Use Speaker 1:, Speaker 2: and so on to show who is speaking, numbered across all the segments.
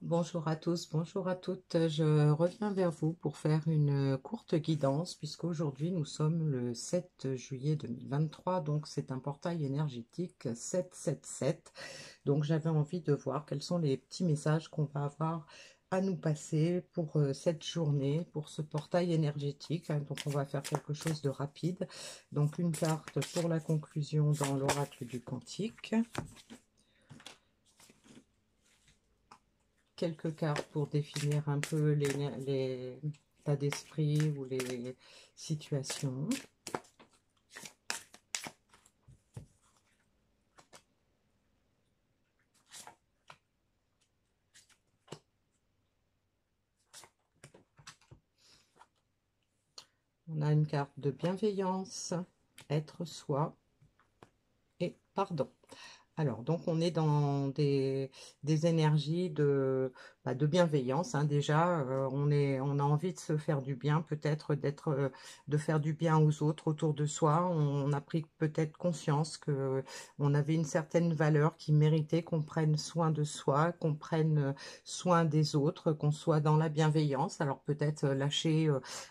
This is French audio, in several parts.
Speaker 1: Bonjour à tous, bonjour à toutes. Je reviens vers vous pour faire une courte guidance puisqu'aujourd'hui nous sommes le 7 juillet 2023, donc c'est un portail énergétique 777. Donc j'avais envie de voir quels sont les petits messages qu'on va avoir à nous passer pour cette journée, pour ce portail énergétique. Donc on va faire quelque chose de rapide. Donc une carte pour la conclusion dans l'oracle du Quantique. Quelques cartes pour définir un peu les états d'esprit ou les situations. On a une carte de bienveillance, être soi et pardon. Alors, donc, on est dans des énergies de bienveillance. Hein. Déjà, on a envie de se faire du bien, peut-être de faire du bien aux autres autour de soi. On a pris peut-être conscience que on avait une certaine valeur qui méritait qu'on prenne soin de soi, qu'on prenne soin des autres, qu'on soit dans la bienveillance. Alors, peut-être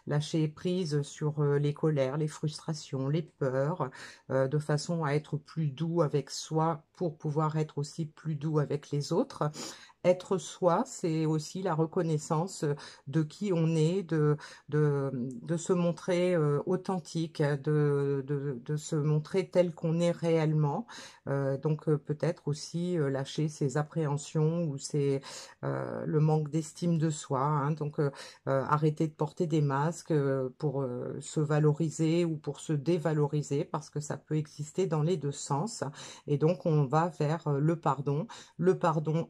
Speaker 1: lâcher prise sur les colères, les frustrations, les peurs, de façon à être plus doux avec soi pour pouvoir être aussi plus doux avec les autres. Être soi, c'est aussi la reconnaissance de qui on est, de se montrer authentique, de se montrer tel qu'on est réellement. Donc peut-être aussi lâcher ses appréhensions ou le manque d'estime de soi. Hein. Donc arrêter de porter des masques pour se valoriser ou pour se dévaloriser parce que ça peut exister dans les deux sens. Et donc on va vers le pardon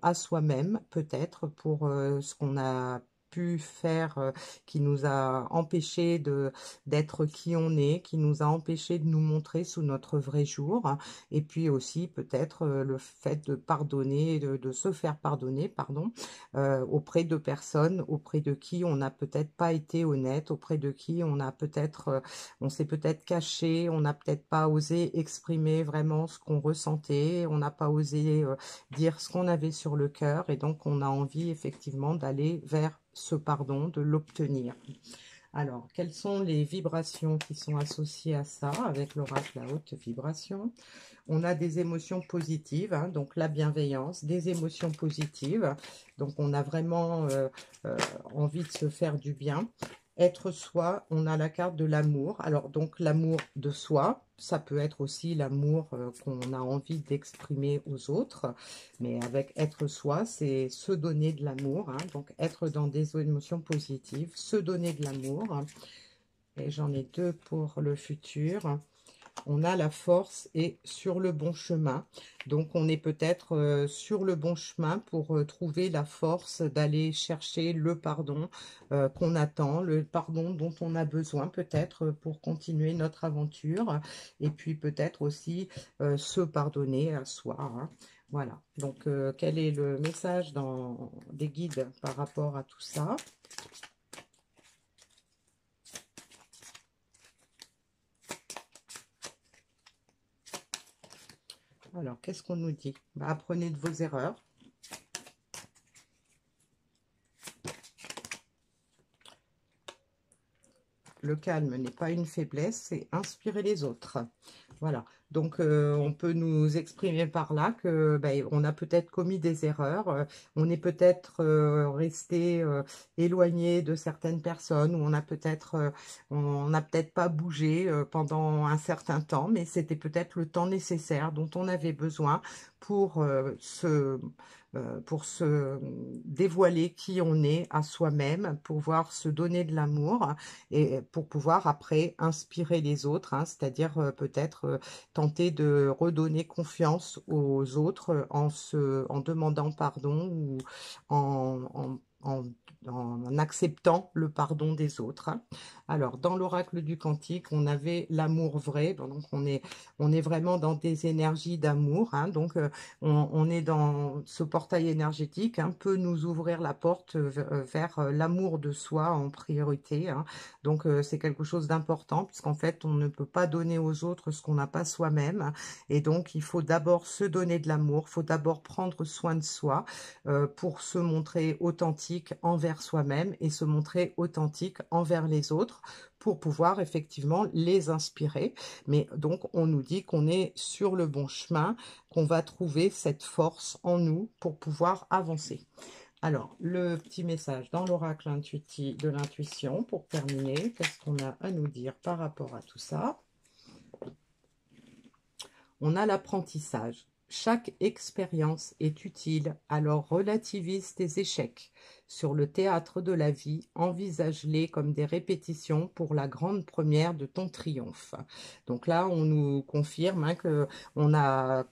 Speaker 1: à soi-même, peut-être pour ce qu'on a pu faire qui nous a empêché d'être qui on est, qui nous a empêché de nous montrer sous notre vrai jour, et puis aussi peut-être le fait de pardonner, de se faire pardonner, pardon, auprès de personnes, auprès de qui on n'a peut-être pas été honnête, auprès de qui on a peut-être, on s'est peut-être caché, on n'a peut-être pas osé exprimer vraiment ce qu'on ressentait, on n'a pas osé dire ce qu'on avait sur le cœur, et donc on a envie effectivement d'aller vers ce pardon, de l'obtenir. Alors, quelles sont les vibrations qui sont associées à ça avec l'oracle à haute vibration? On a des émotions positives, hein, donc la bienveillance, des émotions positives. Donc, on a vraiment euh, envie de se faire du bien. Être soi, on a la carte de l'amour. Alors, donc, l'amour de soi, ça peut être aussi l'amour qu'on a envie d'exprimer aux autres. Mais avec être soi, c'est se donner de l'amour. Hein, donc, être dans des émotions positives, se donner de l'amour. Et j'en ai deux pour le futur. On a la force et sur le bon chemin. Donc, on est peut-être sur le bon chemin pour trouver la force d'aller chercher le pardon qu'on attend, le pardon dont on a besoin peut-être pour continuer notre aventure. Et puis peut-être aussi se pardonner à soi. Hein. Voilà. Donc, quel est le message des guides par rapport à tout ça? Alors, qu'est-ce qu'on nous dit? Bah, apprenez de vos erreurs. Le calme n'est pas une faiblesse, c'est inspirer les autres. Voilà. Donc, on peut nous exprimer par là que ben, on a peut-être commis des erreurs, on est peut-être resté éloigné de certaines personnes, ou on n'a peut-être pas bougé pendant un certain temps, mais c'était peut-être le temps nécessaire dont on avait besoin pour pour se dévoiler qui on est à soi-même, pour pouvoir se donner de l'amour et pour pouvoir après inspirer les autres, hein, c'est-à-dire peut-être tenter de redonner confiance aux autres en demandant pardon ou en, en acceptant le pardon des autres. Alors, dans l'oracle du Cantique, on avait l'amour vrai. Bon, donc, on est vraiment dans des énergies d'amour. Hein, donc, on est dans ce portail énergétique, hein, peut nous ouvrir la porte vers l'amour de soi en priorité. Hein. Donc, c'est quelque chose d'important puisqu'en fait, on ne peut pas donner aux autres ce qu'on n'a pas soi-même. Et donc, il faut d'abord se donner de l'amour, il faut d'abord prendre soin de soi pour se montrer authentique envers soi-même et se montrer authentique envers les autres pour pouvoir effectivement les inspirer. Mais donc, on nous dit qu'on est sur le bon chemin, qu'on va trouver cette force en nous pour pouvoir avancer. Alors, le petit message dans l'oracle intuitif de l'intuition pour terminer, qu'est-ce qu'on a à nous dire par rapport à tout ça? On a l'apprentissage. Chaque expérience est utile, alors relativise tes échecs. Sur le théâtre de la vie, envisage-les comme des répétitions pour la grande première de ton triomphe. Donc là, on nous confirme hein, que on a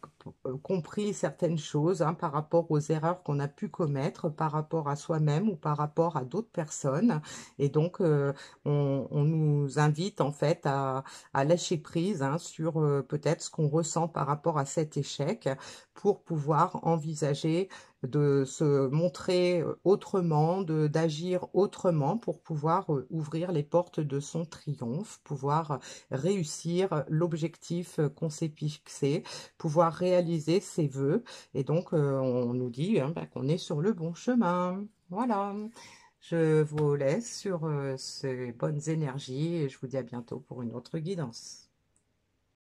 Speaker 1: compris certaines choses hein, par rapport aux erreurs qu'on a pu commettre, par rapport à soi-même ou par rapport à d'autres personnes. Et donc, on nous invite en fait à lâcher prise hein, sur peut-être ce qu'on ressent par rapport à cet échec pour pouvoir envisager de se montrer autrement, d'agir autrement pour pouvoir ouvrir les portes de son triomphe, pouvoir réussir l'objectif qu'on s'est fixé, pouvoir réaliser ses vœux. Et donc, on nous dit hein, bah, qu'on est sur le bon chemin. Voilà. Je vous laisse sur ces bonnes énergies et je vous dis à bientôt pour une autre guidance.